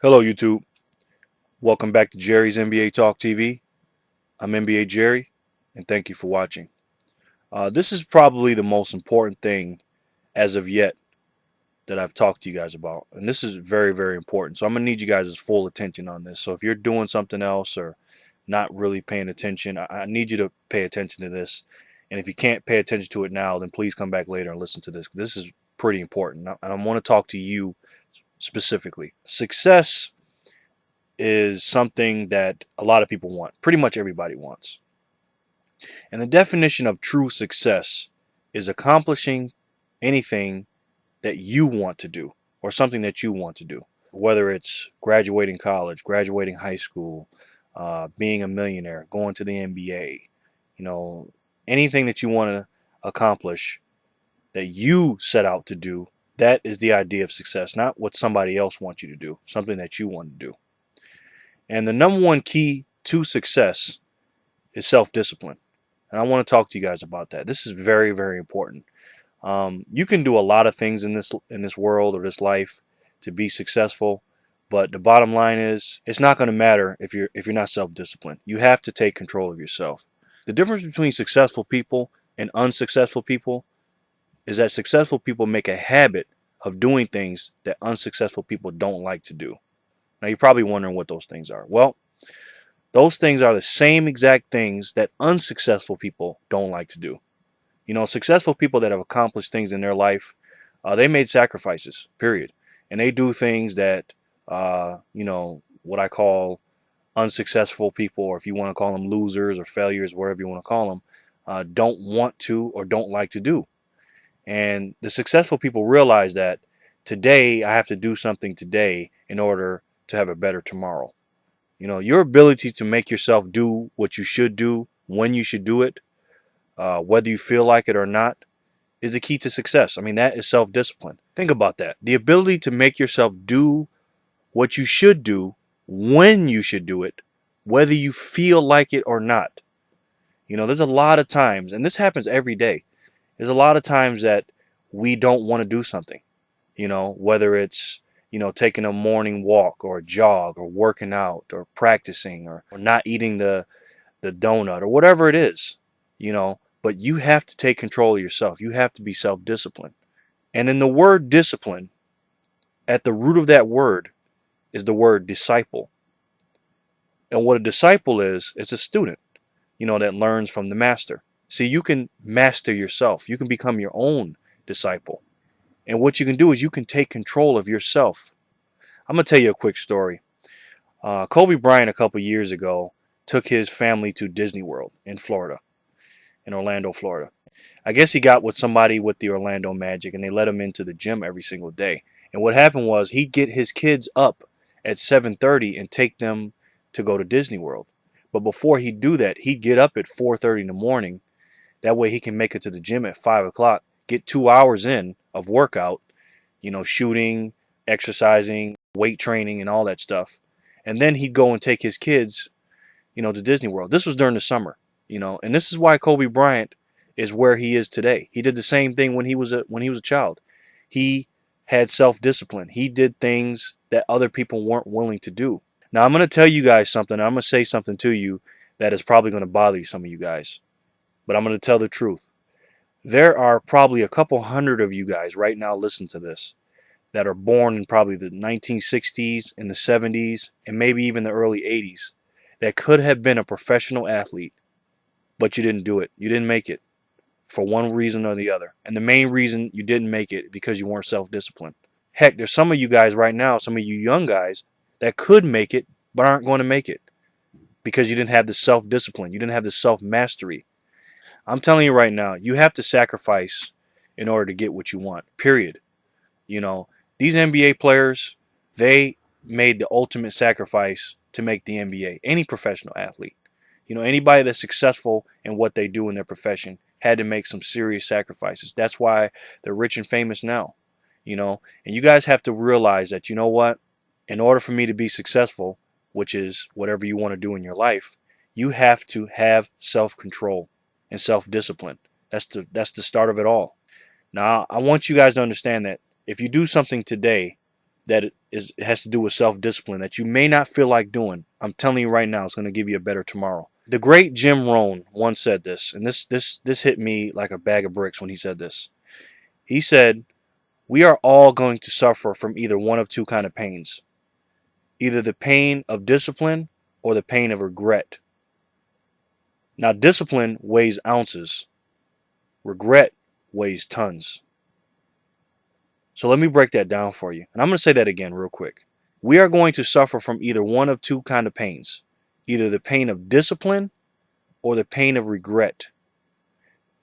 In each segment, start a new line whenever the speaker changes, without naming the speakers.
Hello, YouTube. Welcome back to Jerry's NBA Talk TV. I'm NBA Jerry, and thank you for watching. This is probably the most important thing as of yet that I've talked to you guys about. And this is very, very important. So I'm going to need you guys' full attention on this. So if you're doing something else or not really paying attention, I need you to pay attention to this. And if you can't pay attention to it now, then please come back later and listen to this. This is pretty important. And I want to talk to you specifically. Success is something that a lot of people want. Pretty much everybody wants. And the definition of true success is accomplishing anything that you want to do or something that you want to do. Whether it's graduating college, graduating high school, being a millionaire, going to the NBA, you know, anything that you want to accomplish that you set out to do, that is the idea of success, not what somebody else wants you to do, something that you want to do. And the number one key to success is self-discipline. And I want to talk to you guys about that. This is very, very important. You can do a lot of things in this world or this life to be successful, but the bottom line is it's not going to matter if you're not self-disciplined. You have to take control of yourself. The difference between successful people and unsuccessful people is that successful people make a habit of doing things that unsuccessful people don't like to do. Now you're probably wondering what those things are. Well, those things are the same exact things that unsuccessful people don't like to do. You know, successful people that have accomplished things in their life, they made sacrifices, period. And they do things that, what I call unsuccessful people, or if you want to call them losers or failures, whatever you want to call them, don't want to or don't like to do. And the successful people realize that today I have to do something today in order to have a better tomorrow. You know, your ability to make yourself do what you should do when you should do it, whether you feel like it or not, is the key to success. I mean, that is self-discipline. Think about that. The ability to make yourself do what you should do when you should do it, whether you feel like it or not. You know, there's a lot of times, and this happens every day. There's a lot of times that we don't want to do something, whether it's, taking a morning walk or a jog or working out or practicing or not eating the donut or whatever it is, but you have to take control of yourself. You have to be self-disciplined. And in the word discipline, at the root of that word is the word disciple. And what a disciple is, it's a student, that learns from the master. See, you can master yourself. You can become your own disciple. And what you can do is you can take control of yourself. I'm going to tell you a quick story. Kobe Bryant, a couple years ago, took his family to Disney World in Florida, in Orlando, Florida. I guess he got with somebody with the Orlando Magic, and they let him into the gym every single day. And what happened was he'd get his kids up at 7:30 and take them to go to Disney World. But before he'd do that, he'd get up at 4:30 in the morning. That way he can make it to the gym at 5 o'clock, get 2 hours in of workout, shooting, exercising, weight training, and all that stuff. And then he'd go and take his kids, to Disney World. This was during the summer, and this is why Kobe Bryant is where he is today. He did the same thing when he was a child. He had self-discipline. He did things that other people weren't willing to do. Now I'm going to tell you guys something. I'm going to say something to you that is probably going to bother you, some of you guys, but I'm going to tell the truth. There are probably a couple hundred of you guys right now listening to this that are born in probably the 1960s and the 70s and maybe even the early 80s that could have been a professional athlete, but you didn't do it. You didn't make it for one reason or the other. And the main reason you didn't make it because you weren't self-disciplined. Heck, there's some of you guys right now, some of you young guys that could make it but aren't going to make it because you didn't have the self-discipline. You didn't have the self-mastery. I'm telling you right now, you have to sacrifice in order to get what you want, period. These NBA players, they made the ultimate sacrifice to make the NBA. Any professional athlete, anybody that's successful in what they do in their profession had to make some serious sacrifices. That's why they're rich and famous now, and you guys have to realize that, you know what, in order for me to be successful, which is whatever you want to do in your life, you have to have self-control and self-discipline. That's the start of it all. Now, I want you guys to understand that if you do something today that it has to do with self-discipline that you may not feel like doing. I'm telling you right now, it's going to give you a better tomorrow. The great Jim Rohn once said this, and this hit me like a bag of bricks when he said this. He said, "We are all going to suffer from either one of two kind of pains. Either the pain of discipline or the pain of regret. Now, discipline weighs ounces. Regret weighs tons." So let me break that down for you. And I'm going to say that again real quick. We are going to suffer from either one of two kind of pains. Either the pain of discipline or the pain of regret.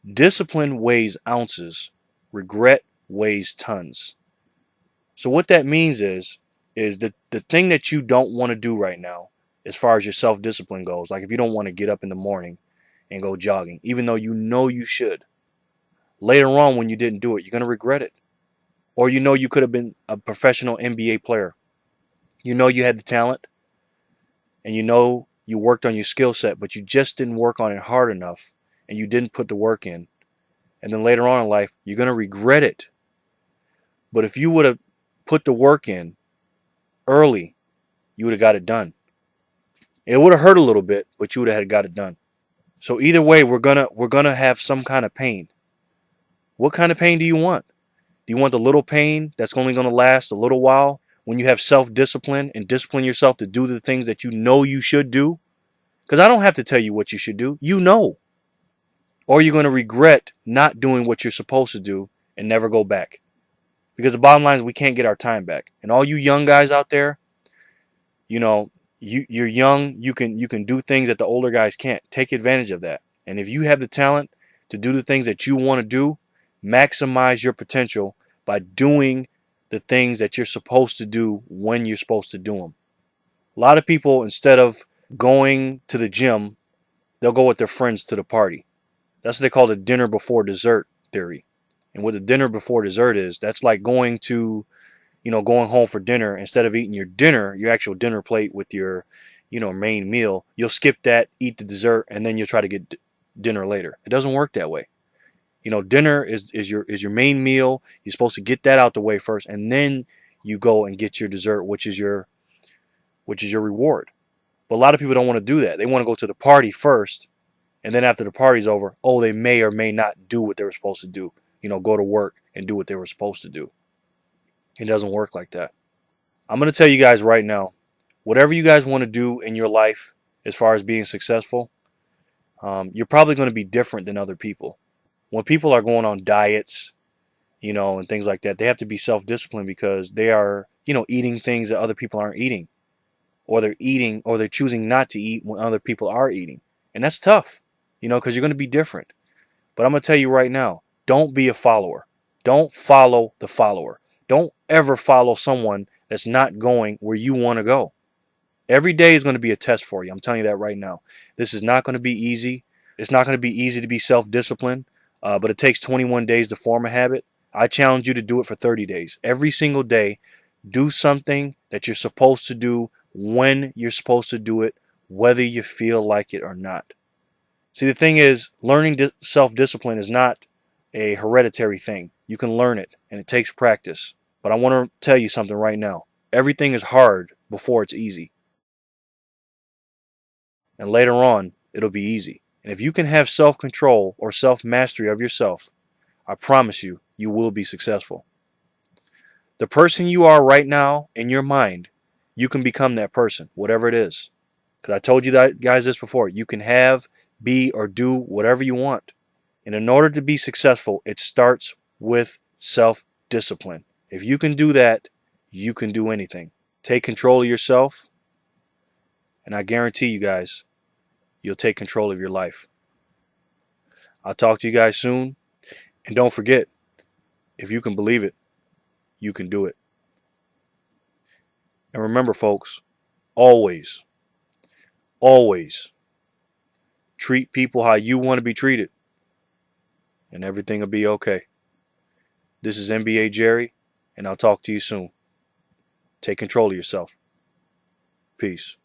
Discipline weighs ounces. Regret weighs tons. So what that means is that the thing that you don't want to do right now, as far as your self-discipline goes, like if you don't want to get up in the morning and go jogging, even though you know you should, later on when you didn't do it, you're going to regret it. Or you know you could have been a professional NBA player. You know you had the talent, and you know you worked on your skill set, but you just didn't work on it hard enough, and you didn't put the work in. And then later on in life, you're going to regret it. But if you would have put the work in early, you would have got it done. It would have hurt a little bit, but you would have got it done. So either way, we're gonna have some kind of pain. What kind of pain do you want? Do you want the little pain that's only going to last a little while when you have self-discipline and discipline yourself to do the things that you know you should do? Because I don't have to tell you what you should do. You know. Or you're going to regret not doing what you're supposed to do and never go back. Because the bottom line is we can't get our time back. And all you young guys out there, you know, you're young, you can do things that the older guys can't. Take advantage of that. And if you have the talent to do the things that you want to do, maximize your potential by doing the things that you're supposed to do when you're supposed to do them. A lot of people, instead of going to the gym, they'll go with their friends to the party. That's what they call the dinner before dessert theory. And what the dinner before dessert is, that's like going to, going home for dinner. Instead of eating your dinner, your actual dinner plate with your, main meal, you'll skip that, eat the dessert, and then you'll try to get dinner later. It doesn't work that way. Dinner is your main meal. You're supposed to get that out the way first, and then you go and get your dessert, which is your reward. But a lot of people don't want to do that. They want to go to the party first, and then after the party's over, oh, they may or may not do what they were supposed to do. Go to work and do what they were supposed to do. It doesn't work like that. I'm going to tell you guys right now, whatever you guys want to do in your life as far as being successful, you're probably going to be different than other people. When people are going on diets, and things like that, they have to be self-disciplined because they are, eating things that other people aren't eating, or they're choosing not to eat when other people are eating. And that's tough, because you're going to be different. But I'm going to tell you right now, don't be a follower. Don't follow the follower. Don't ever follow someone that's not going where you want to go. Every day is going to be a test for you. I'm telling you that right now. This is not going to be easy. It's not going to be easy to be self-disciplined, but it takes 21 days to form a habit. I challenge you to do it for 30 days. Every single day, do something that you're supposed to do when you're supposed to do it, whether you feel like it or not. See, the thing is, learning self-discipline is not a hereditary thing. You can learn it, and it takes practice. But I want to tell you something right now. Everything is hard before it's easy. And later on, it'll be easy. And if you can have self-control or self-mastery of yourself, I promise you, you will be successful. The person you are right now in your mind, you can become that person, whatever it is. Because I told you that, guys, this before. You can have, be, or do whatever you want. And in order to be successful, it starts with self-discipline. If you can do that, you can do anything. Take control of yourself, and I guarantee you guys, you'll take control of your life. I'll talk to you guys soon. And don't forget, if you can believe it, you can do it. And remember, folks, always, always treat people how you want to be treated, and everything will be okay. This is NBA Jerry, and I'll talk to you soon. Take control of yourself. Peace.